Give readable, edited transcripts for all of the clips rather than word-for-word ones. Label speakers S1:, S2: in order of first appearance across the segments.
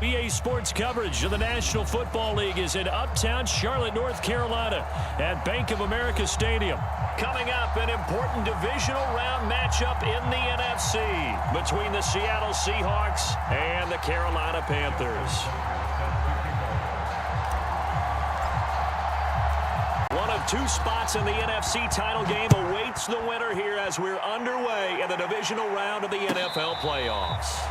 S1: EA Sports coverage of the National Football League is in uptown Charlotte, North Carolina at Bank of America Stadium. Coming up, an important divisional round matchup in the NFC between the Seattle Seahawks and the Carolina Panthers. One of two spots in the NFC title game awaits the winner here as we're underway in the divisional round of the NFL playoffs.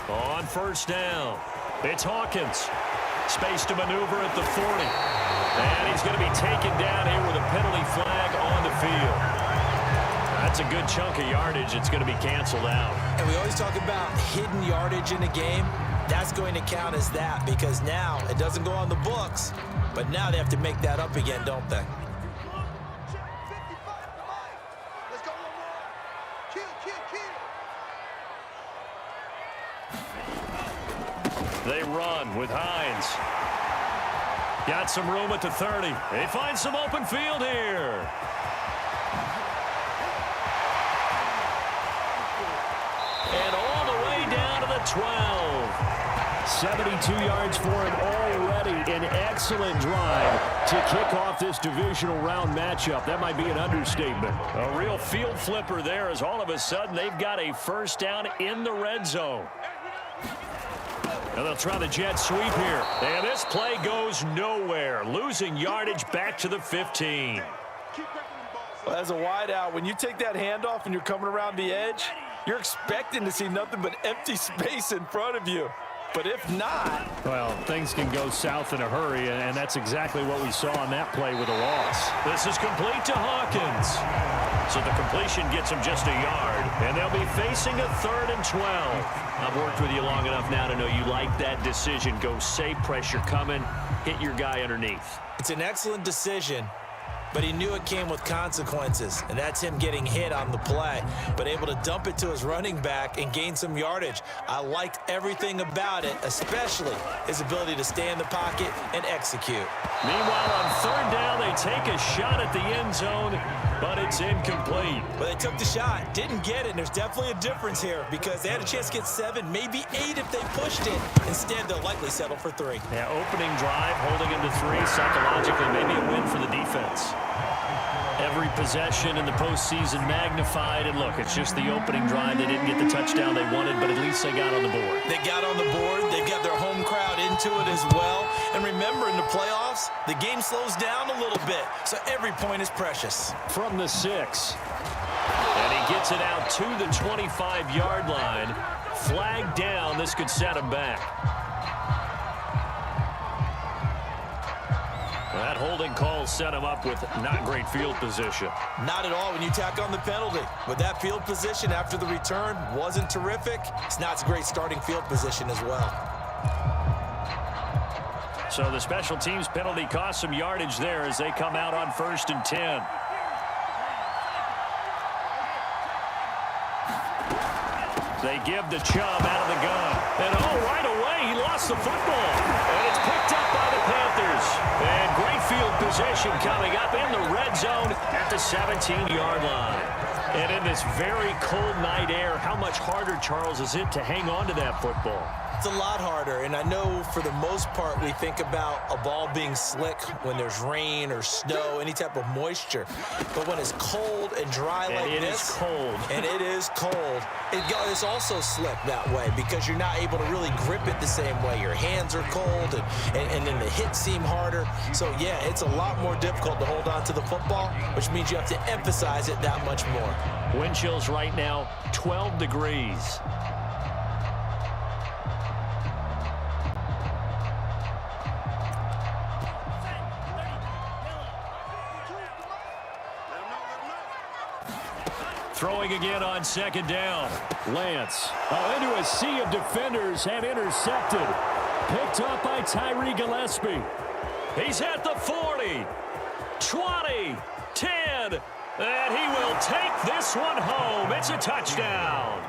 S1: On first down, it's Hawkins. Space to maneuver at the 40. And he's going to be taken down here with a penalty flag on the field. That's a good chunk of yardage. It's going to be canceled out.
S2: And we always talk about hidden yardage in a game. That's going to count as that because now it doesn't go on the books, but now they have to make that up again, don't they?
S1: They run with Hines. Got some room at the 30. They find some open field here. And all the way down to the 12. 72 yards for him already. An excellent drive to kick off this divisional round matchup. That might be an understatement. A real field flipper there as all of a sudden they've got a first down in the red zone. And they'll try the jet sweep here. And this play goes nowhere. Losing yardage back to the 15.
S3: Well, as a wideout, when you take that handoff and you're coming around the edge, you're expecting to see nothing but empty space in front of you. But if not...
S1: well, things can go south in a hurry, and that's exactly what we saw on that play with a loss. This is complete to Hawkins. So the completion gets him just a yard, and they'll be facing a 3rd and 12. I've worked with you long enough now to know you like that decision. Go safe, pressure coming, hit your guy underneath.
S2: It's an excellent decision, but he knew it came with consequences, and that's him getting hit on the play, but able to dump it to his running back and gain some yardage. I liked everything about it, especially his ability to stay in the pocket and execute.
S1: Meanwhile, on 3rd down, they take a shot at the end zone, but it's incomplete.
S2: Well, they took the shot, didn't get it, and there's definitely a difference here because they had a chance to get 7, maybe 8 if they pushed it. Instead, they'll likely settle for 3.
S1: Yeah, opening drive, holding him to 3, psychologically, maybe a win for the defense. Every possession in the postseason magnified, and look, it's just the opening drive. They didn't get the touchdown they wanted, but at least they got on the board.
S2: They got on the board. They've got their home crowd into it as well. And remember, in the playoffs, the game slows down a little bit, so every point is precious.
S1: From the 6. And he gets it out to the 25-yard line. Flag down. This could set him back. That holding call set him up with not great field position.
S2: Not at all when you tack on the penalty. But that field position after the return wasn't terrific. It's not a great starting field position as well.
S1: So the special teams penalty cost some yardage there as they come out on 1st and 10. They give the Chubb out of the gun. And right away, he lost the football. And it's picked up by the Panthers. And great field position coming up in the red zone at the 17-yard line. And in this very cold night air, how much harder, Charles, is it to hang on to that football?
S2: It's a lot harder, and I know for the most part we think about a ball being slick when there's rain or snow, any type of moisture. But when it's cold and dry like this,
S1: and it is cold,
S2: and it is cold, it's also slick that way because you're not able to really grip it the same way. Your hands are cold, and then the hits seem harder. So, yeah, it's a lot more difficult to hold on to the football, which means you have to emphasize it that much more.
S1: Wind chills right now, 12 degrees. Throwing again on 2nd down. Lance into a sea of defenders and intercepted. Picked up by Tyree Gillespie. He's at the 40, 20, 10, and he will take this one home. It's a touchdown.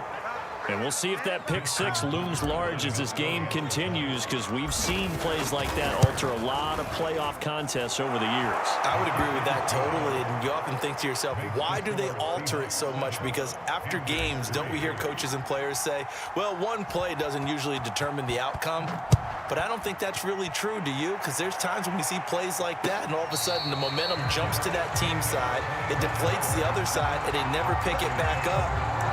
S1: And we'll see if that pick six looms large as this game continues, because we've seen plays like that alter a lot of playoff contests over the years.
S2: I would agree with that totally. And you often think to yourself, why do they alter it so much? Because after games, don't we hear coaches and players say, well, one play doesn't usually determine the outcome? But I don't think that's really true, do you? Because there's times when we see plays like that, and all of a sudden the momentum jumps to that team side, it deflates the other side, and they never pick it back up.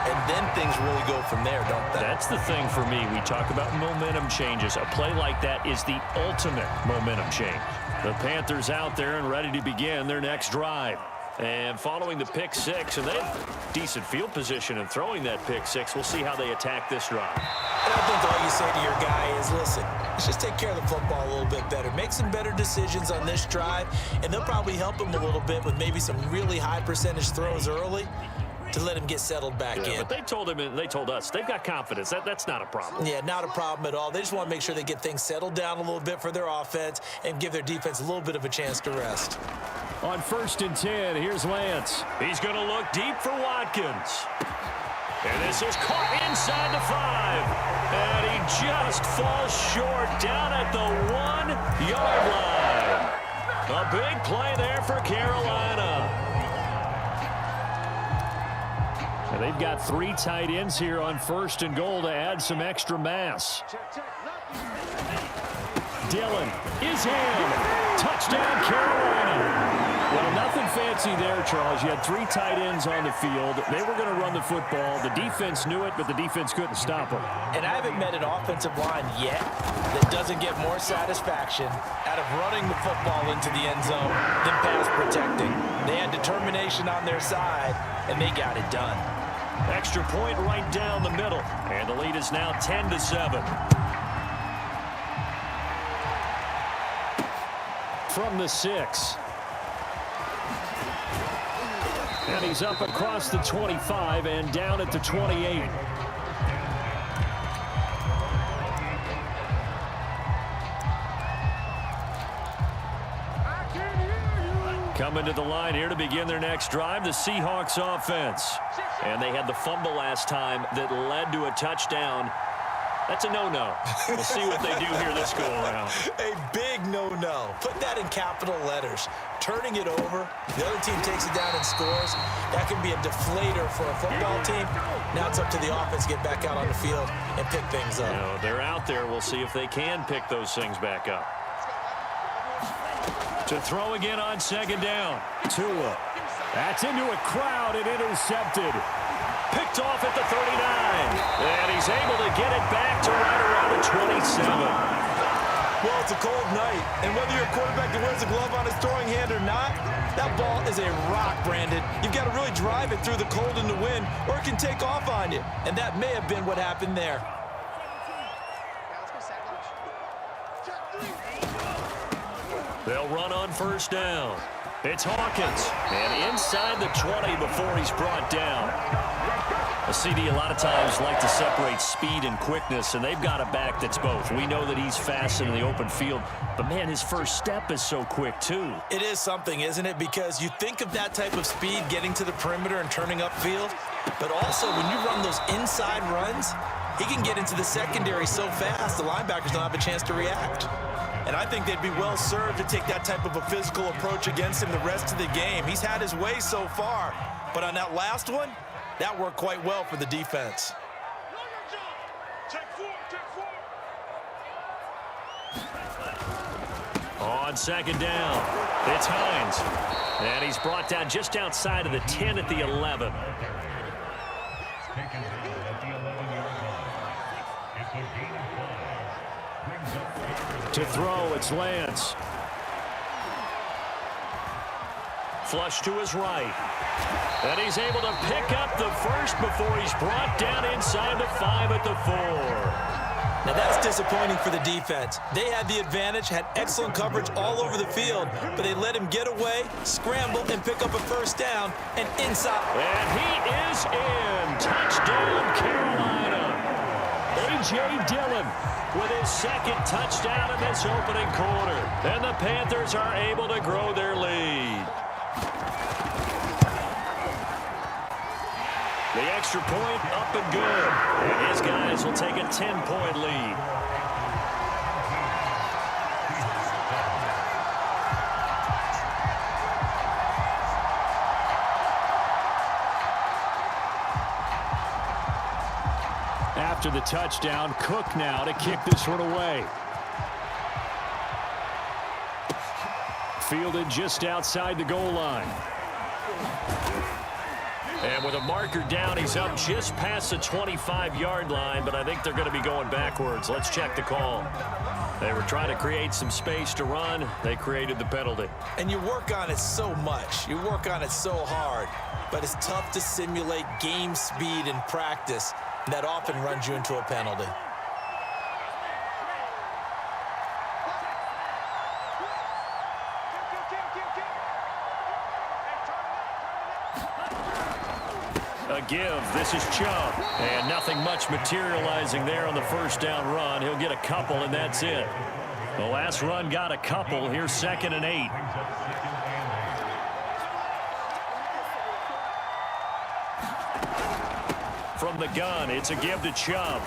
S2: And then things really go from there, don't they?
S1: That's the thing for me. We talk about momentum changes. A play like that is the ultimate momentum change. The Panthers out there and ready to begin their next drive. And following the pick six, and they have decent field position in throwing that pick six. We'll see how they attack this drive.
S2: And I think all you say to your guy is, listen, let's just take care of the football a little bit better. Make some better decisions on this drive, and they'll probably help him a little bit with maybe some really high percentage throws early to let him get settled back in.
S1: But they told him, and they told us, they've got confidence. That's not a problem.
S2: Yeah, not a problem at all. They just want to make sure they get things settled down a little bit for their offense and give their defense a little bit of a chance to rest.
S1: On 1st and 10, here's Lance. He's going to look deep for Watkins. And this is caught inside the 5. And he just falls short down at the 1-yard line. A big play there for Carolina. And they've got 3 tight ends here on 1st and goal to add some extra mass. Dillon is in. Touchdown, Carolina. Well, nothing fancy there, Charles. You had 3 tight ends on the field. They were going to run the football. The defense knew it, but the defense couldn't stop them.
S2: And I haven't met an offensive line yet that doesn't get more satisfaction out of running the football into the end zone than pass protecting. They had determination on their side, and they got it done.
S1: Extra point right down the middle. And the lead is now 10-7. From the 6. And he's up across the 25 and down at the 28. Coming to the line here to begin their next drive, the Seahawks offense. And they had the fumble last time that led to a touchdown. That's a no-no. We'll see what they do here this go-around.
S2: A big no-no. Put that in capital letters. Turning it over, the other team takes it down and scores. That can be a deflator for a football team. Now it's up to the offense to get back out on the field and pick things up.
S1: You know, they're out there. We'll see if they can pick those things back up. To throw again on 2nd down. Tua. That's into a crowd and intercepted. Picked off at the 39. And he's able to get it back to right around the 27.
S3: Well, it's a cold night, and whether you're a quarterback that wears a glove on his throwing hand or not, that ball is a rock, Brandon. You've got to really drive it through the cold and the wind, or it can take off on you. And that may have been what happened there.
S1: They'll run on 1st down. It's Hawkins. And inside the 20 before he's brought down. A CD a lot of times like to separate speed and quickness, and they've got a back that's both. We know that he's fast in the open field, but, man, his first step is so quick, too.
S2: It is something, isn't it? Because you think of that type of speed getting to the perimeter and turning upfield, but also when you run those inside runs, he can get into the secondary so fast the linebackers don't have a chance to react. And I think they'd be well served to take that type of a physical approach against him the rest of the game. He's had his way so far, but on that last one, that worked quite well for the defense.
S1: On 2nd down, it's Hines. And he's brought down just outside of the 10 at the 11. To throw, it's Lance. Flush to his right. And he's able to pick up the first before he's brought down inside the 5 at the 4.
S2: Now that's disappointing for the defense. They had the advantage, had excellent coverage all over the field, but they let him get away, scramble, and pick up a 1st down, and inside.
S1: And he is in. Touchdown, Carolina. A.J. Dillon with his second touchdown in this opening quarter. And the Panthers are able to grow their lead. The extra point up and good. And his guys will take a 10-point lead. After the touchdown, Cook now to kick this one away. Fielded just outside the goal line. And with a marker down, he's up just past the 25-yard line, but I think they're going to be going backwards. Let's check the call. They were trying to create some space to run. They created the penalty.
S2: And you work on it so much. You work on it so hard. But it's tough to simulate game speed in practice. That often runs you into a penalty.
S1: A give. This is Chubb. And nothing much materializing there on the first down run. He'll get a couple, and that's it. The last run got a couple. Here's 2nd and 8. From the gun, it's a give to Chubb.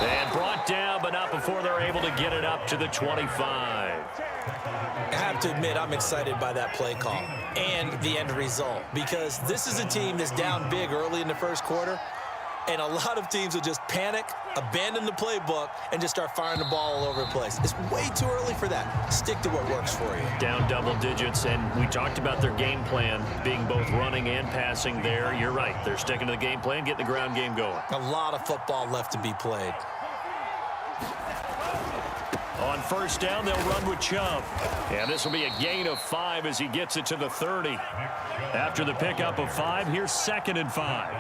S1: And brought down, but not before they're able to get it up to the 25.
S2: I have to admit, I'm excited by that play call and the end result, because this is a team that's down big early in the first quarter, and a lot of teams will just panic, abandon the playbook, and just start firing the ball all over the place. It's way too early for that. Stick to what works for you.
S1: Down double digits, and we talked about their game plan being both running and passing there. You're right. They're sticking to the game plan, getting the ground game going.
S2: A lot of football left to be played.
S1: On first down, they'll run with Chubb. And this will be a gain of 5 as he gets it to the 30. After the pickup of 5, here's 2nd and 5.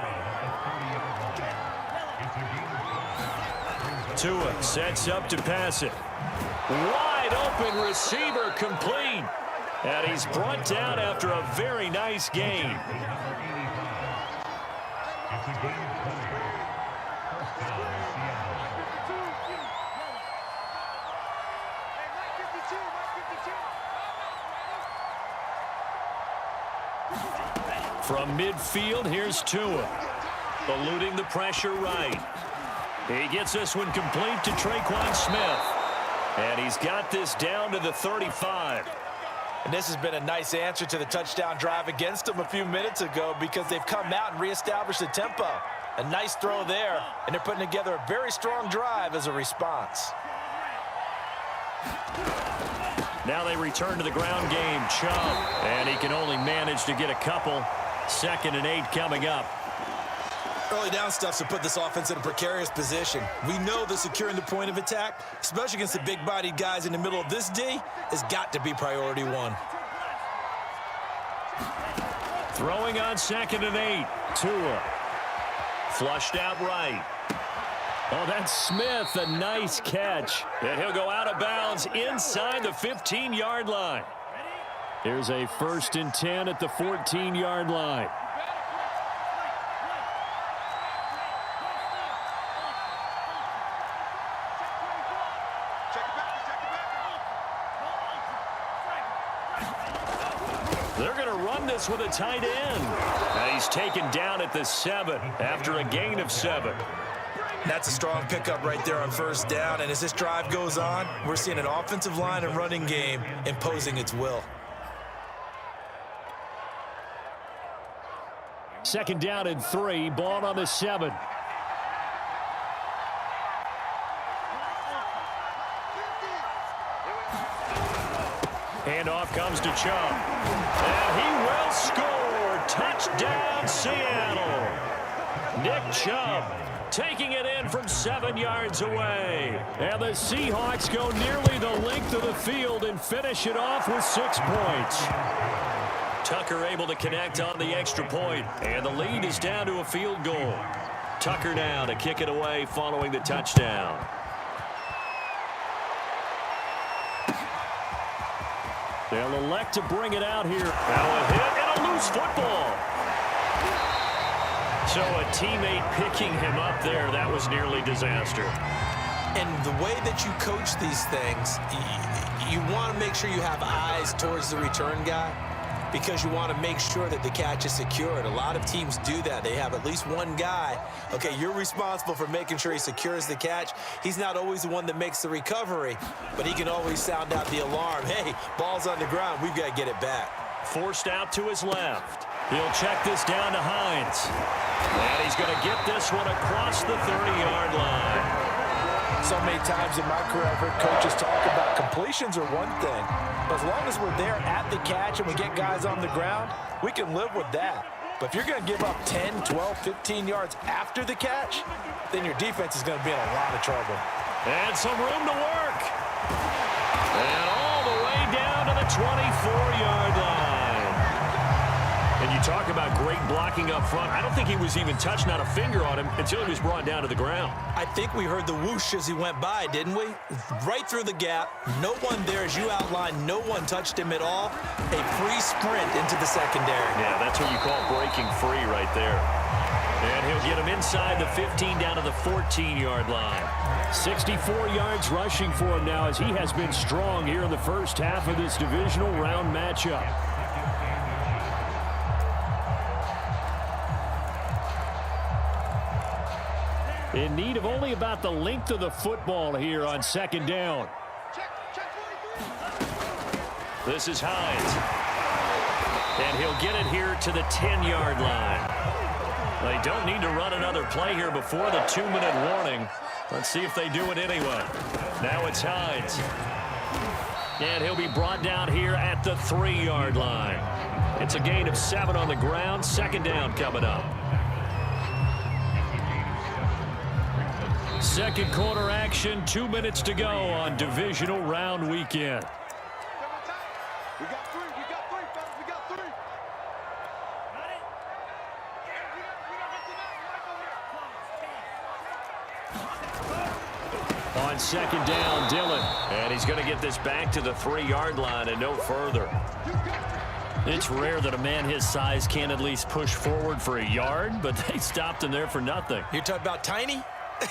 S1: Tua sets up to pass it. Wide open receiver complete. And he's brought down after a very nice gain. From midfield, here's Tua. Eluding the pressure right. He gets this one complete to Traquan Smith. And he's got this down to the 35.
S2: And this has been a nice answer to the touchdown drive against them a few minutes ago, because they've come out and reestablished the tempo. A nice throw there, and they're putting together a very strong drive as a response.
S1: Now they return to the ground game. Chubb, and he can only manage to get a couple. 2nd and 8 coming up.
S2: Early down stuff to put this offense in a precarious position. We know that securing the point of attack, especially against the big-bodied guys in the middle of this D, has got to be priority one.
S1: Throwing on 2nd and 8. Tua. Flushed out right. Oh, that's Smith. A nice catch. And he'll go out of bounds inside the 15-yard line. Here's a 1st and 10 at the 14-yard line. They're going to run this with a tight end. Now he's taken down at the 7 after a gain of 7.
S2: That's a strong pickup right there on first down. And as this drive goes on, we're seeing an offensive line and running game imposing its will.
S1: 2nd down and 3. Ball on the 7. Handoff comes to Chubb. And he will score. Touchdown, Seattle. Nick Chubb taking it in from 7 yards away. And the Seahawks go nearly the length of the field and finish it off with 6 points. Tucker able to connect on the extra point, and the lead is down to a field goal. Tucker now to kick it away following the touchdown. They'll elect to bring it out here. Now a hit and a loose football. So a teammate picking him up there, that was nearly disaster.
S2: And the way that you coach these things, you want to make sure you have eyes towards the return guy because you want to make sure that the catch is secured. A lot of teams do that. They have at least one guy. Okay, you're responsible for making sure he secures the catch. He's not always the one that makes the recovery, but he can always sound out the alarm. Hey, ball's on the ground. We've got to get it back.
S1: Forced out to his left. He'll check this down to Hines. And he's going to get this one across the 30-yard line.
S3: So many times in my career, I've heard coaches talk about completions are one thing. But as long as we're there at the catch and we get guys on the ground, we can live with that. But if you're going to give up 10, 12, 15 yards after the catch, then your defense is going to be in a lot of trouble.
S1: And some room to work. And all the way down to the 24-yard line. And you talk about great blocking up front. I don't think he was even touched, not a finger on him, until he was brought down to the ground.
S2: I think we heard the whoosh as he went by, didn't we? Right through the gap. No one there, as you outlined, no one touched him at all. A free sprint into the secondary.
S1: Yeah, that's what you call breaking free right there. And he'll get him inside the 15 down to the 14-yard line. 64 yards rushing for him now as he has been strong here in the first half of this divisional round matchup. In need of only about the length of the football here on second down. This is Hines. And he'll get it here to the 10-yard line. They don't need to run another play here before the 2-minute warning. Let's see if they do it anyway. Now it's Hines. And he'll be brought down here at the 3-yard line. It's a gain of 7 on the ground. Second down coming up. Second quarter action, 2 minutes to go on divisional round weekend.
S4: We got three, fellas, we got three.
S1: On second down, Dillon. And he's going to get this back to the 3-yard line and no further. It's rare that a man his size can at least push forward for a yard, but they stopped him there for nothing.
S2: You're talking about Tiny?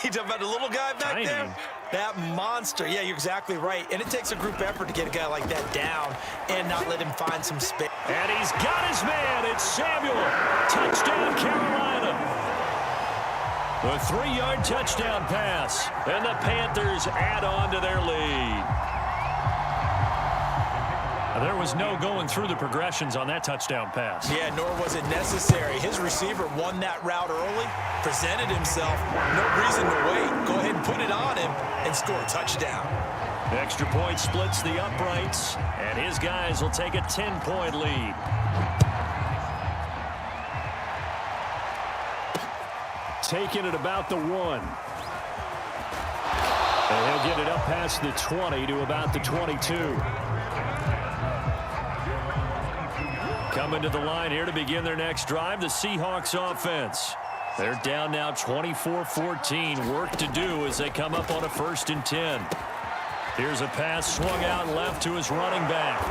S2: You talking about the little guy back
S1: Tiny.
S2: there? That monster. Yeah, you're exactly right. And it takes a group effort to get a guy like that down and not let him find some space.
S1: And he's got his man. It's Samuel. Touchdown, Carolina. A 3-yard touchdown pass. And the Panthers add on to their lead. There was no going through the progressions on that touchdown pass.
S2: Yeah, nor was it necessary. His receiver won that route early, presented himself. No reason to wait. Go ahead and put it on him and score a touchdown.
S1: Extra point splits the uprights, and his guys will take a 10-point lead. Taking it about the 1. And he'll get it up past the 20 to about the 22. Coming to the line here to begin their next drive, the Seahawks offense. They're down now 24-14. Work to do as they come up on a 1st and 10. Here's a pass swung out left to his running back.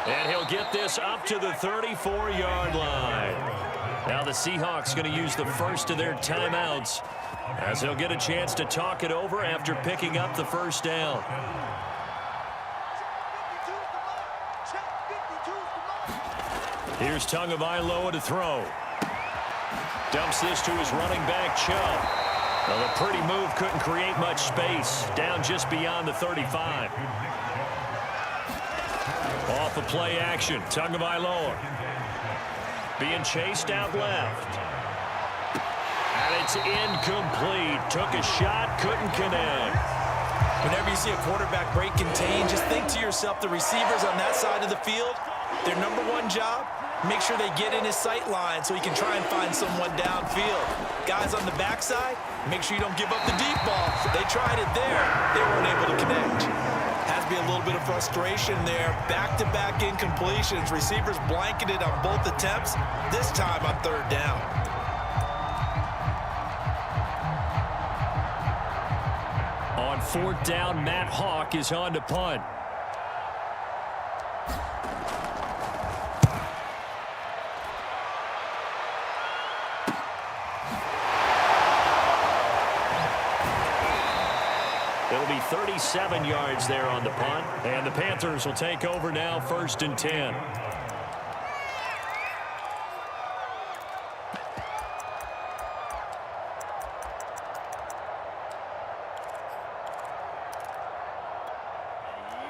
S1: And he'll get this up to the 34-yard line. Now the Seahawks going to use the first of their timeouts as they'll get a chance to talk it over after picking up the first down. Here's Tagovailoa to throw. Dumps this to his running back, Chubb. Well, the pretty move couldn't create much space. Down just beyond the 35. Off of play action, Tagovailoa. Being chased out left. And it's incomplete. Took a shot, couldn't connect.
S2: Whenever you see a quarterback break contain, just think to yourself, the receivers on that side of the field, their number one job, make sure they get in his sight line so he can try and find someone downfield. Guys on the backside, make sure you don't give up the deep ball. They tried it there. They weren't able to connect. Has to be a little bit of frustration there. Back-to-back incompletions. Receivers blanketed on both attempts, this time on 3rd down.
S1: On 4th down, Matt Hawk is on to punt. It'll be 37 yards there on the punt. And the Panthers will take over now, 1st and 10.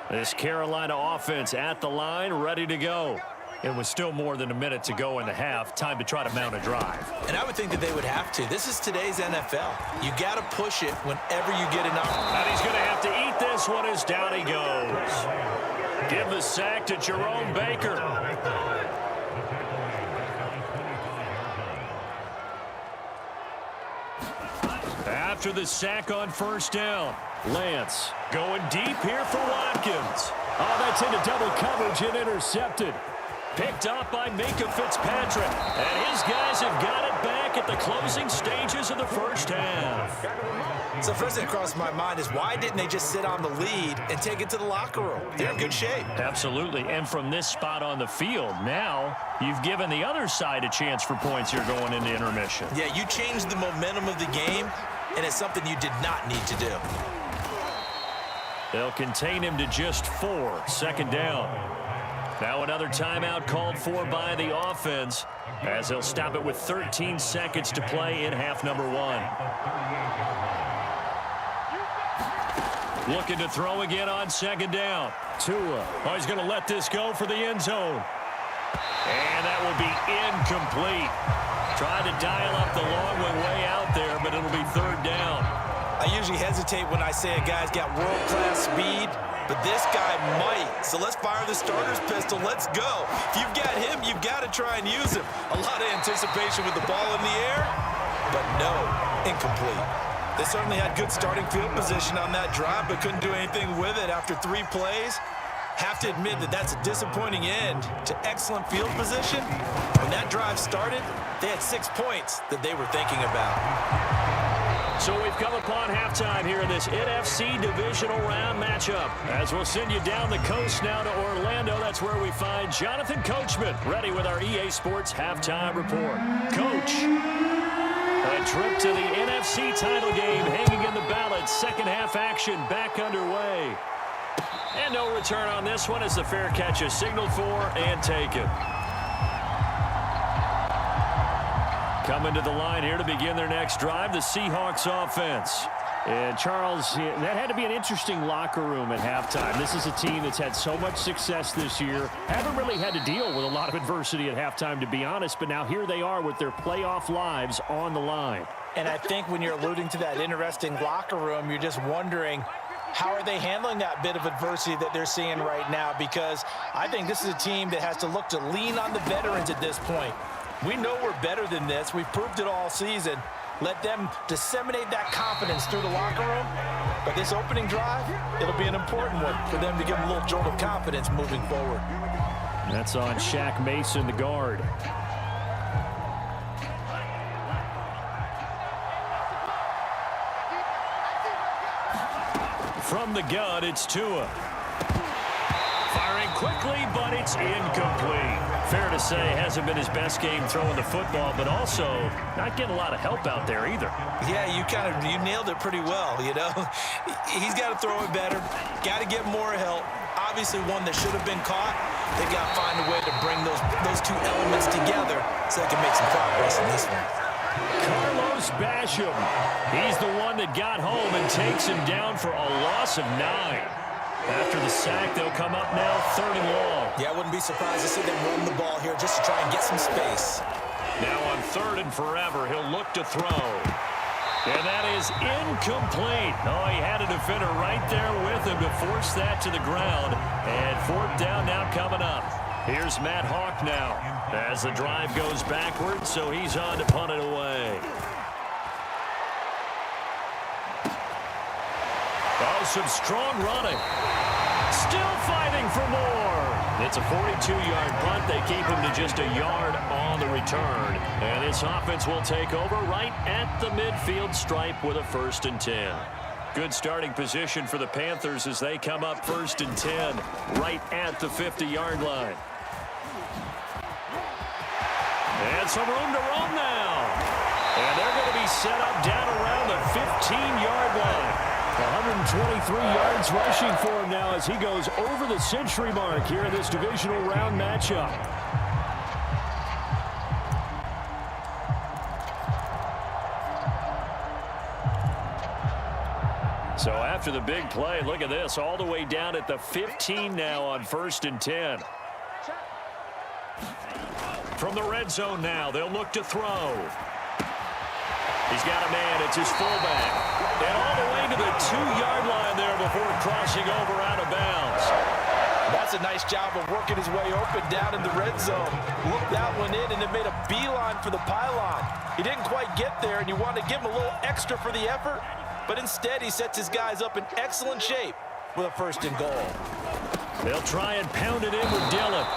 S1: This Carolina offense at the line, ready to go. It was still more than a minute to go in the half. Time to try to mount a drive.
S2: And I would think that they would have to. This is today's NFL. You got to push it whenever you get an opportunity.
S1: And he's going to have to eat this one as down he goes. Give the sack to Jerome Baker. After the sack on 1st down, Lance going deep here for Watkins. Oh, that's into double coverage and intercepted. Picked off by Minka Fitzpatrick. And his guys have got it back at the closing stages of the 1st half.
S2: So first thing that crossed my mind is why didn't they just sit on the lead and take it to the locker room? They're in good shape.
S1: Absolutely. And from this spot on the field, now you've given the other side a chance for points here going into intermission.
S2: Yeah, you changed the momentum of the game, and it's something you did not need to do.
S1: They'll contain him to just 4. 2nd down. Now another timeout called for by the offense as they'll stop it with 13 seconds to play in half number 1. Looking to throw again on 2nd down. Tua. Oh, he's going to let this go for the end zone. And that will be incomplete. Trying to dial up the long way out there, but it'll be 3rd down.
S2: I usually hesitate when I say a guy's got world-class speed, but this guy might. So let's fire the starter's pistol. Let's go. If you've got him, you've got to try and use him. A lot of anticipation with the ball in the air, but no, incomplete. They certainly had good starting field position on that drive, but couldn't do anything with it after 3 plays. Have to admit that that's a disappointing end to excellent field position. When that drive started, they had 6 points that they were thinking about.
S1: So we've come upon halftime here in this NFC divisional round matchup. As we'll send you down the coast now to Orlando, that's where we find Jonathan Coachman, ready with our EA Sports halftime report. Coach, a trip to the NFC title game hanging in the balance. 2nd half action back underway. And no return on this one as the fair catch is signaled for and taken. Coming to the line here to begin their next drive, the Seahawks offense. And Charles, that had to be an interesting locker room at halftime. This is a team that's had so much success this year. Haven't really had to deal with a lot of adversity at halftime, to be honest, but now here they are with their playoff lives on the line.
S2: And I think when you're alluding to that interesting locker room, you're just wondering, how are they handling that bit of adversity that they're seeing right now? Because I think this is a team that has to look to lean on the veterans at this point. We know we're better than this. We've proved it all season. Let them disseminate that confidence through the locker room. But this opening drive, it'll be an important one for them to give them a little jolt of confidence moving forward.
S1: That's on Shaq Mason, the guard. From the gun, it's Tua. Firing quickly, but it's incomplete. Fair to say, hasn't been his best game throwing the football, but also not getting a lot of help out there either.
S2: Yeah, you nailed it pretty well, you know. He's got to throw it better, got to get more help. Obviously one that should have been caught. They've got to find a way to bring those 2 elements together so they can make some progress in this one.
S1: Carlos Basham. He's the one that got home and takes him down for a loss of 9. After the sack, they'll come up now 3rd and long.
S2: Yeah, I wouldn't be surprised to see them run the ball here just to try and get some space.
S1: Now on 3rd and forever, he'll look to throw. And that is incomplete. Oh, he had a defender right there with him to force that to the ground. And 4th down now coming up. Here's Matt Hawk now as the drive goes backwards, so he's on to punt it away. Oh, some strong running. Still fighting for more. It's a 42-yard punt. They keep him to just a yard on the return. And this offense will take over right at the midfield stripe with a 1st and 10. Good starting position for the Panthers as they come up 1st and 10 right at the 50-yard line. And some room to roam now. And they're going to be set up down around the 15-yard line. 123 yards rushing for him now as he goes over the century mark here in this divisional round matchup. So after the big play, look at this, all the way down at the 15 now on 1st and 10. From the red zone now, they'll look to throw. He's got a man. It's his fullback. And all the way to the 2-yard line there before crossing over out of bounds.
S3: That's a nice job of working his way open down in the red zone. Looked that one in and it made a beeline for the pylon. He didn't quite get there, and you want to give him a little extra for the effort, but instead he sets his guys up in excellent shape with a 1st and goal.
S1: They'll try and pound it in with Dillon.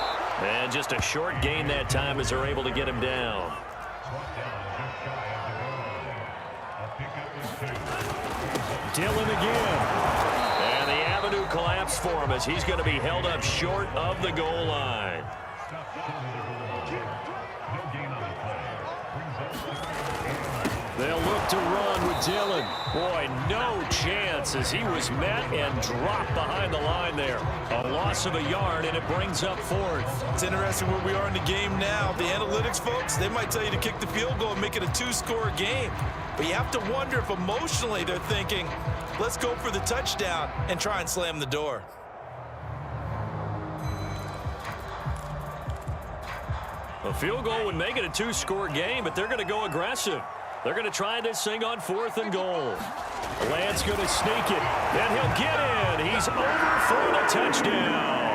S1: And just a short gain that time as they're able to get him down. Dillon again. And the avenue collapsed for him as he's going to be held up short of the goal line. They'll look to run with Dillon. Boy, no chance as he was met and dropped behind the line there. A loss of a yard, and it brings up 4th.
S3: It's interesting where we are in the game now. The analytics folks, they might tell you to kick the field goal and make it a 2-score game. But you have to wonder if emotionally they're thinking, let's go for the touchdown and try and slam the door.
S1: A field goal would make it a 2-score game, but they're going to go aggressive. They're going to try this thing on 4th and goal. Lance going to sneak it. Then he'll get in. He's over for the touchdown.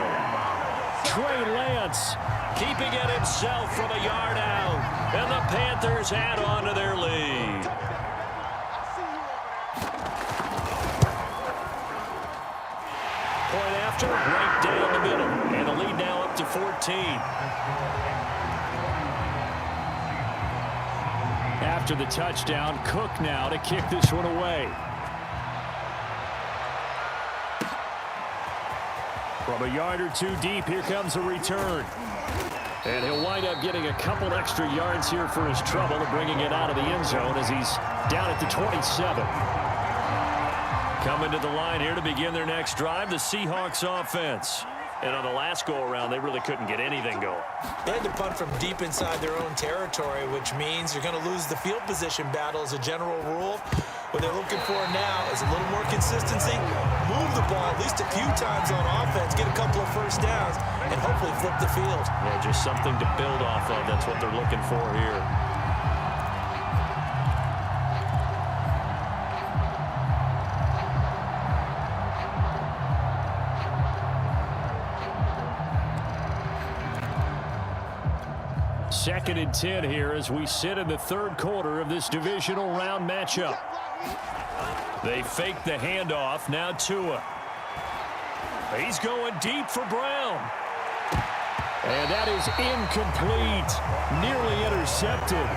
S1: Trey Lance keeping it himself from a yard out. And the Panthers add on to their lead. Point after, right down the middle. And the lead now up to 14. After the touchdown, Cook now to kick this one away. From a yard or 2 deep, here comes a return. And he'll wind up getting a couple extra yards here for his trouble and bringing it out of the end zone as he's down at the 27. Coming to the line here to begin their next drive, the Seahawks offense. And on the last go-around, they really couldn't get anything going.
S2: They had to punt from deep inside their own territory, which means you're going to lose the field position battle as a general rule. What they're looking for now is a little more consistency, move the ball at least a few times on offense, get a couple of 1st downs, and hopefully flip the field.
S1: Yeah, just something to build off of. That's what they're looking for here. Second and 10 here as we sit in the 3rd quarter of this divisional round matchup. They fake the handoff. Now Tua. He's going deep for Brown. And that is incomplete. Nearly intercepted.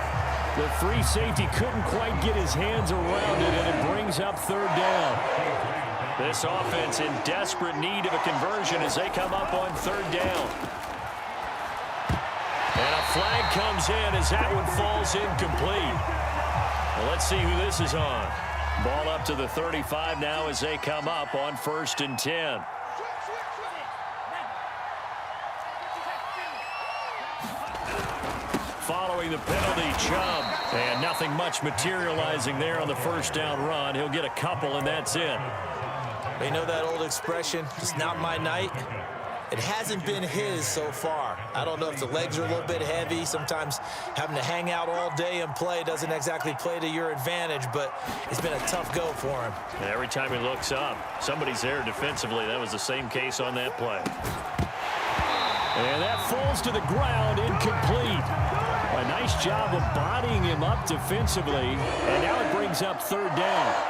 S1: The free safety couldn't quite get his hands around it, and it brings up 3rd down. This offense in desperate need of a conversion as they come up on 3rd down. And a flag comes in as that one falls incomplete. Well, let's see who this is on. Ball up to the 35 now as they come up on 1st and 10. Following the penalty, Chubb. And nothing much materializing there on the 1st down run. He'll get a couple, and that's it.
S2: They know that old expression, it's not my night. It hasn't been his so far. I don't know if the legs are a little bit heavy. Sometimes having to hang out all day and play doesn't exactly play to your advantage, but it's been a tough go for him.
S1: And every time he looks up, somebody's there defensively. That was the same case on that play. And that falls to the ground, incomplete. A nice job of bodying him up defensively, and now it brings up 3rd down.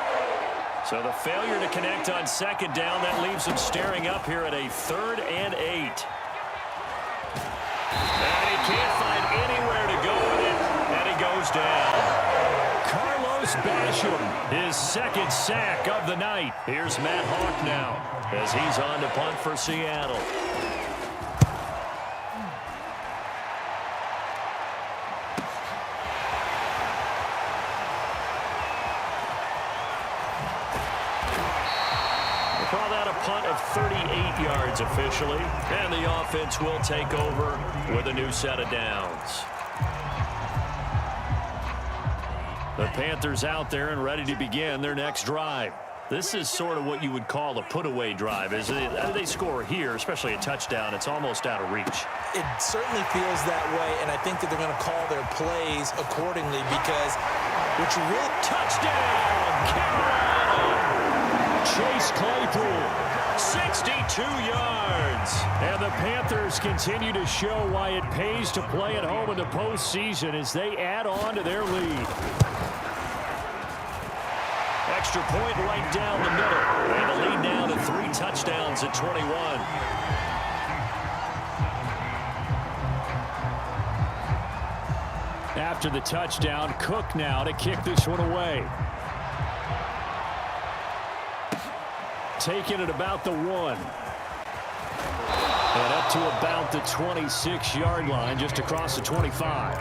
S1: So the failure to connect on 2nd down, that leaves him staring up here at a 3rd and 8. And he can't find anywhere to go with it, and he goes down. Carlos Basham, his 2nd sack of the night. Here's Matt Hawk now as he's on to punt for Seattle. that a punt of 38 yards officially. And the offense will take over with a new set of downs. The Panthers out there and ready to begin their next drive. This is sort of what you would call a put-away drive, isn't it? They score here, especially a touchdown. It's almost out of reach.
S2: It certainly feels that way, and I think that they're going to call their plays accordingly because what you really...
S1: Touchdown, Carolina! Chase Claypool, 62 yards. And the Panthers continue to show why it pays to play at home in the postseason as they add on to their lead. Extra point right down the middle. And the lead now to 3 touchdowns at 21. After the touchdown, Cook now to kick this one away. Taking it about the 1. And up to about the 26-yard line, just across the 25.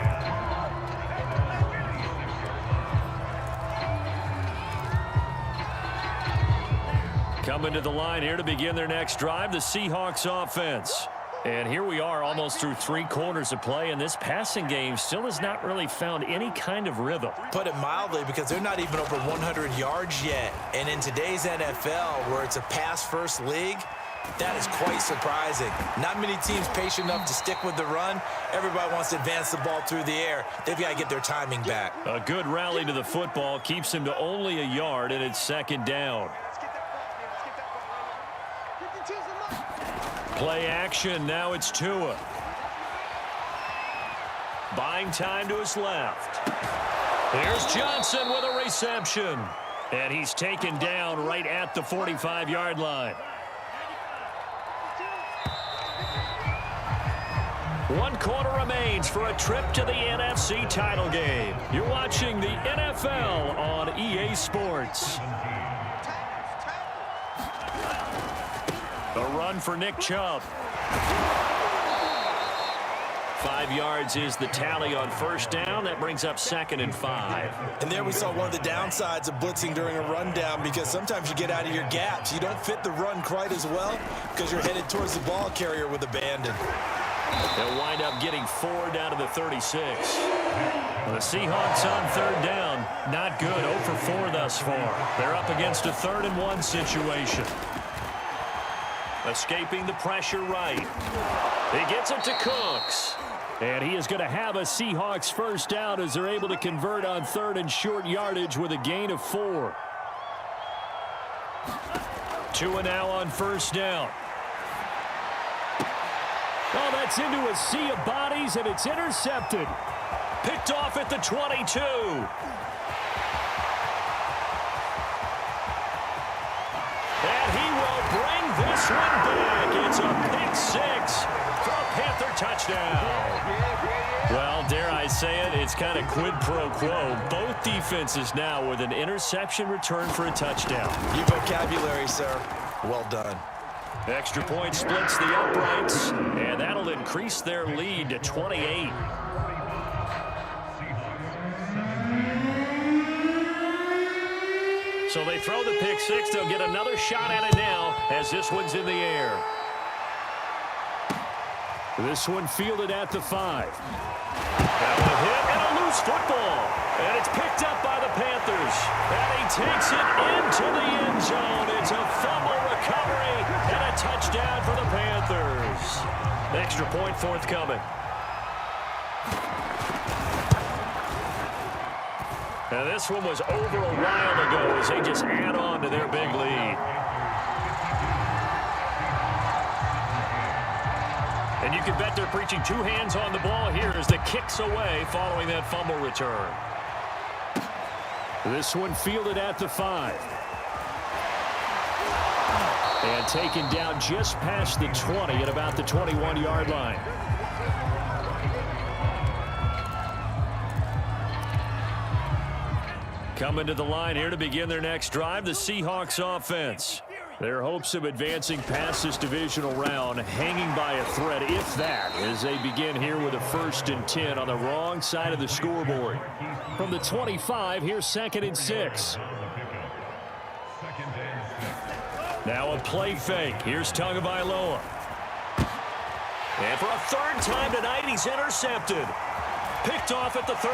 S1: Coming to the line here to begin their next drive, the Seahawks offense. And here we are almost through 3 quarters of play, and this passing game still has not really found any kind of rhythm.
S2: Put it mildly, because they're not even over 100 yards yet. And in today's NFL, where it's a pass-first league, that is quite surprising. Not many teams patient enough to stick with the run. Everybody wants to advance the ball through the air. They've got to get their timing back.
S1: A good rally to the football keeps him to only a yard, and it's 2nd down. Play action, now it's Tua. Buying time to his left. Here's Johnson with a reception. And he's taken down right at the 45-yard line. 1 quarter remains for a trip to the NFC title game. You're watching the NFL on EA Sports. A run for Nick Chubb. 5 yards is the tally on 1st down. That brings up 2nd and 5.
S2: And there we saw one of the downsides of blitzing during a rundown, because sometimes you get out of your gaps. You don't fit the run quite as well because you're headed towards the ball carrier with abandon.
S1: They'll wind up getting 4 down to the 36. The Seahawks on 3rd down. Not good. 0 for 4 thus far. They're up against a 3rd and 1 situation. Escaping the pressure right. He gets it to Cooks. And he is going to have a Seahawks 1st down as they're able to convert on 3rd and short yardage with a gain of 4. Tua now on 1st down. Oh, that's into a sea of bodies, and it's intercepted. Picked off at the 22. And he will bring this one back. It's a pick 6 for a Panther touchdown. Well, dare I say it, it's kind of quid pro quo. Both defenses now with an interception return for a touchdown.
S2: Your vocabulary, sir. Well done.
S1: Extra point splits the uprights, and that'll increase their lead to 28. So they throw the pick 6. They'll get another shot at it now as this one's in the air. This one fielded at the 5. That one hit and a loose football. And it's picked up by the Panthers. And he takes it into the end zone. It's a fumble recovery and a touchdown for the Panthers. Extra point forthcoming. Now this one was over a while ago as they just add on to their big lead. And you can bet they're preaching 2 hands on the ball here as the kick's away following that fumble return. This one fielded at the 5. And taken down just past the 20 at about the 21-yard line. Coming to the line here to begin their next drive, the Seahawks offense. Their hopes of advancing past this divisional round hanging by a thread, if that, as they begin here with a 1st and 10 on the wrong side of the scoreboard. From the 25, here's 2nd and 6. Now a play fake. Here's Tagovailoa. And for a third time tonight, he's intercepted. Picked off at the 38.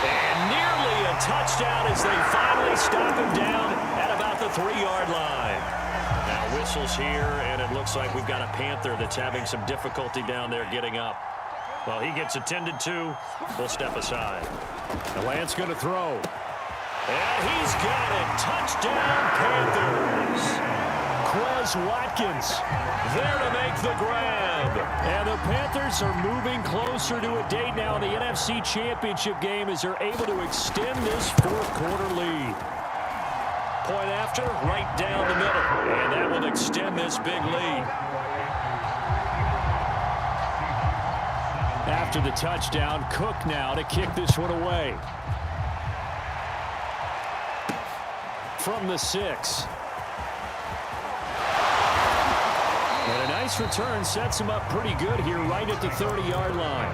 S1: And nearly a touchdown as they finally stop him down at about the 3-yard line. Now whistles here, and it looks like we've got a Panther that's having some difficulty down there getting up. Well, he gets attended to. We'll step aside. The Lance going to throw. And he's got it. Touchdown, Panthers. Quez Watkins there to make the grab. And the Panthers are moving closer to a date now in the NFC Championship game as they're able to extend this fourth-quarter lead. Point after, right down the middle. And that will extend this big lead. After the touchdown, Cook now to kick this one away. From the 6. And a nice return sets him up pretty good here right at the 30-yard line.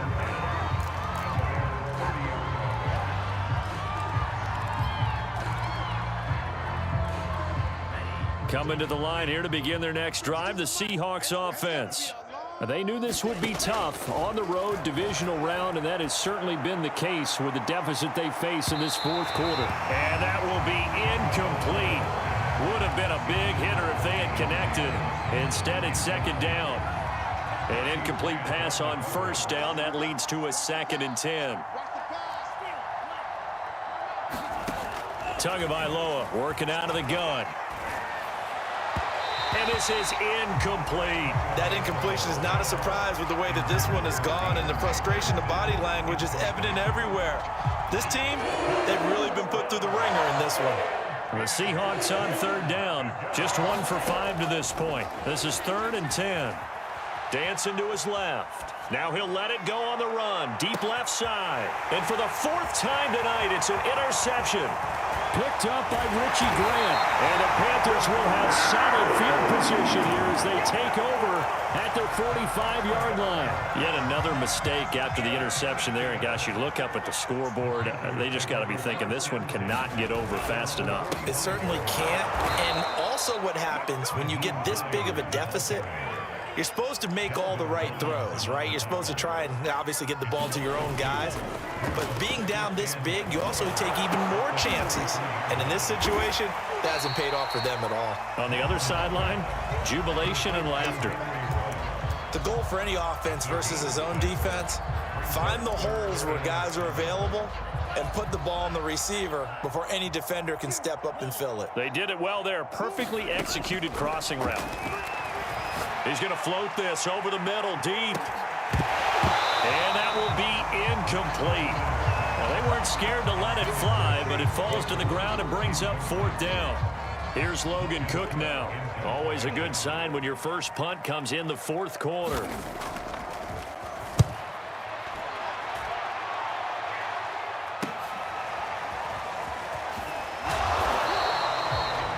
S1: Coming to the line here to begin their next drive, the Seahawks offense. They knew this would be tough on the road, divisional round, and that has certainly been the case with the deficit they face in this fourth quarter. And that will be incomplete. Would have been a big hitter if they had connected. Instead, it's second down. An incomplete pass on first down. That leads to a 2nd and 10. Tagovailoa working out of the gun. And this is incomplete.
S3: That incompletion is not a surprise with the way that this one has gone, and the frustration, the body language is evident everywhere. This team, they've really been put through the ringer in this one.
S1: The Seahawks on third down. Just 1 for 5 to this point. This is 3rd and 10. Dancing to his left. Now he'll let it go on the run. Deep left side. And for the 4th time tonight, it's an interception. Picked up by Richie Grant. And the Panthers will have solid field position here as they take over at their 45-yard line. Yet another mistake after the interception there. And gosh, you look up at the scoreboard, they just got to be thinking this one cannot get over fast enough.
S2: It certainly can't. And also what happens when you get this big of a deficit, you're supposed to make all the right throws, right? You're supposed to try and obviously get the ball to your own guys. But being down this big, you also take even more chances. And in this situation, that hasn't paid off for them at all.
S1: On the other sideline, jubilation and laughter.
S2: The goal for any offense versus his own defense, find the holes where guys are available and put the ball on the receiver before any defender can step up and fill it.
S1: They did it well there. Perfectly executed crossing route. He's going to float this over the middle, deep. And that will be incomplete. Well, they weren't scared to let it fly, but it falls to the ground and brings up 4th down. Here's Logan Cook now. Always a good sign when your first punt comes in the 4th quarter.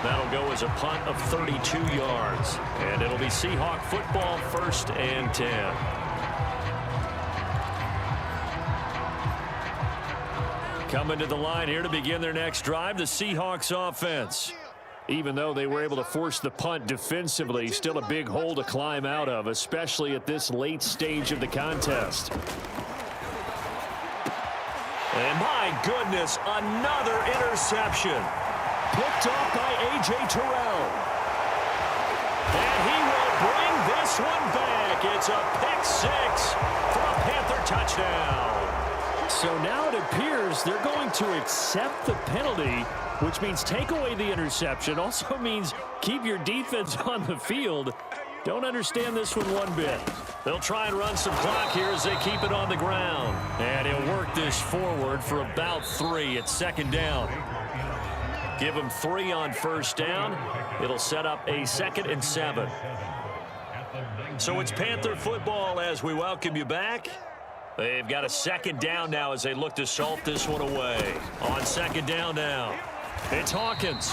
S1: That'll go as a punt of 32 yards. And it'll be Seahawk football, 1st and 10. Coming to the line here to begin their next drive, the Seahawks offense. Even though they were able to force the punt defensively, still a big hole to climb out of, especially at this late stage of the contest. And my goodness, another interception. Picked off by A.J. Terrell. And he will bring this one back. It's a pick 6 for a Panther touchdown. So now it appears they're going to accept the penalty, which means take away the interception. Also means keep your defense on the field. Don't understand this one bit. They'll try and run some clock here as they keep it on the ground. And he'll work this forward for about 3 at 2nd down. Give him 3 on 1st down. It'll set up a 2nd and 7. So it's Panther football as we welcome you back. They've got a 2nd down now as they look to salt this one away. On 2nd down now, it's Hawkins.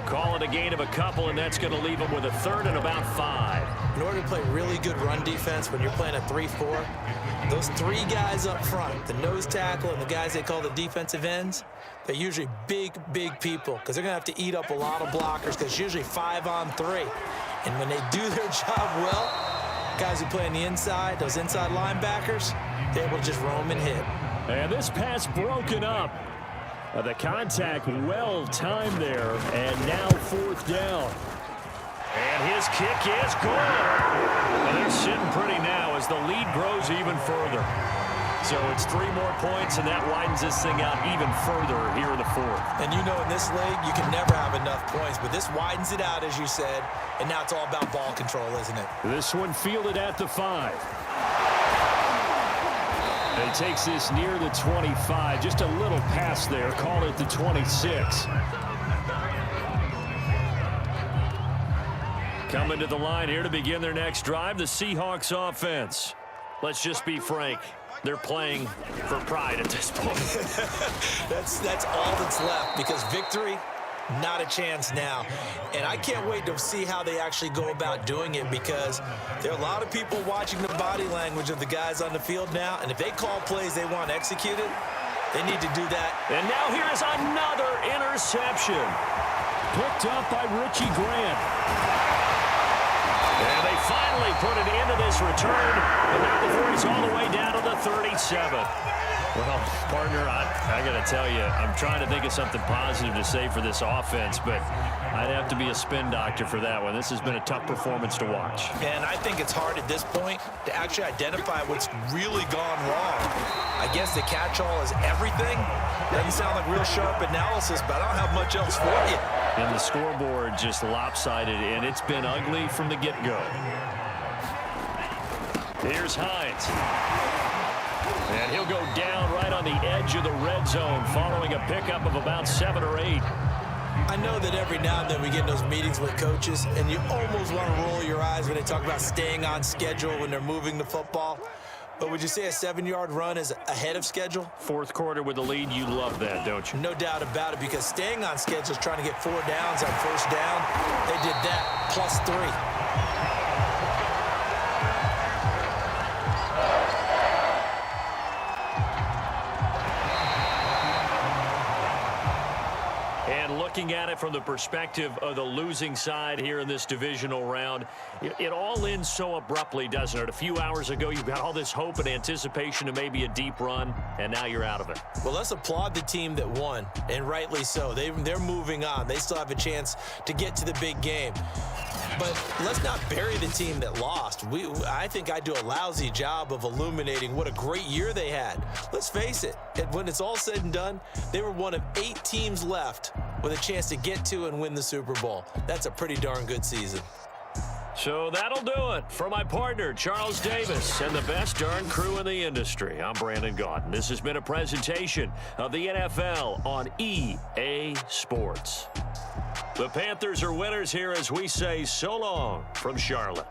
S1: Call it a gain of a couple, and that's going to leave them with a 3rd and about 5.
S2: in order to play really good run defense when you're playing a 3-4, those three guys up front, the nose tackle and the guys they call the defensive ends, they're usually big, big people because they're going to have to eat up a lot of blockers because it's usually 5-on-3. And when they do their job well, guys who play on the inside, those inside linebackers, they're able to just roam and hit.
S1: And this pass broken up. The contact well timed there, and now 4th down. And his kick is good. And they're sitting pretty now as the lead grows even further. So it's 3 more points, and that widens this thing out even further here in the 4th.
S2: And you know in this league, you can never have enough points, but this widens it out, as you said, and now it's all about ball control, isn't it?
S1: This one fielded at the 5. And he takes this near the 25. Just a little pass there. Call it the 26. Coming to the line here to begin their next drive, the Seahawks offense. Let's just be frank. They're playing for pride at this point.
S2: That's all that's left because victory, not a chance now. And I can't wait to see how they actually go about doing it because there are a lot of people watching the body language of the guys on the field now. And if they call plays they want executed, they need to do that.
S1: And now here is another interception. Picked up by Richie Grant. And they finally put it into this return. But now before it's all the way down to the 37. Well, partner, I got to tell you, I'm trying to think of something positive to say for this offense, but I'd have to be a spin doctor for that one. This has been a tough performance to watch.
S2: And I think it's hard at this point to actually identify what's really gone wrong. I guess the catch-all is everything. Doesn't sound like real sharp analysis, but I don't have much else for you.
S1: And the scoreboard just lopsided, and it's been ugly from the get-go. Here's Hines. And he'll go down right on the edge of the red zone following a pickup of about 7 or 8.
S2: I know that every now and then we get in those meetings with coaches, and you almost want to roll your eyes when they talk about staying on schedule when they're moving the football. But would you say a 7-yard run is ahead of schedule?
S1: 4th quarter with the lead, you love that, don't you?
S2: No doubt about it, because staying on schedule is trying to get 4 downs on 1st down. They did that, plus 3.
S1: Looking at it from the perspective of the losing side here in this divisional round, it all ends so abruptly, doesn't it? A few hours ago, you've got all this hope and anticipation of maybe a deep run, and now you're out of it.
S2: Well, let's applaud the team that won, and rightly so. They're moving on. They still have a chance to get to the big game. But let's not bury the team that lost. I think I do a lousy job of illuminating what a great year they had. Let's face it, when it's all said and done, they were one of 8 teams left with a chance to get to and win the Super Bowl. That's a pretty darn good season.
S1: So that'll do it for my partner, Charles Davis, and the best darn crew in the industry. I'm Brandon Gaudin. This has been a presentation of the NFL on EA Sports. The Panthers are winners here as we say so long from Charlotte.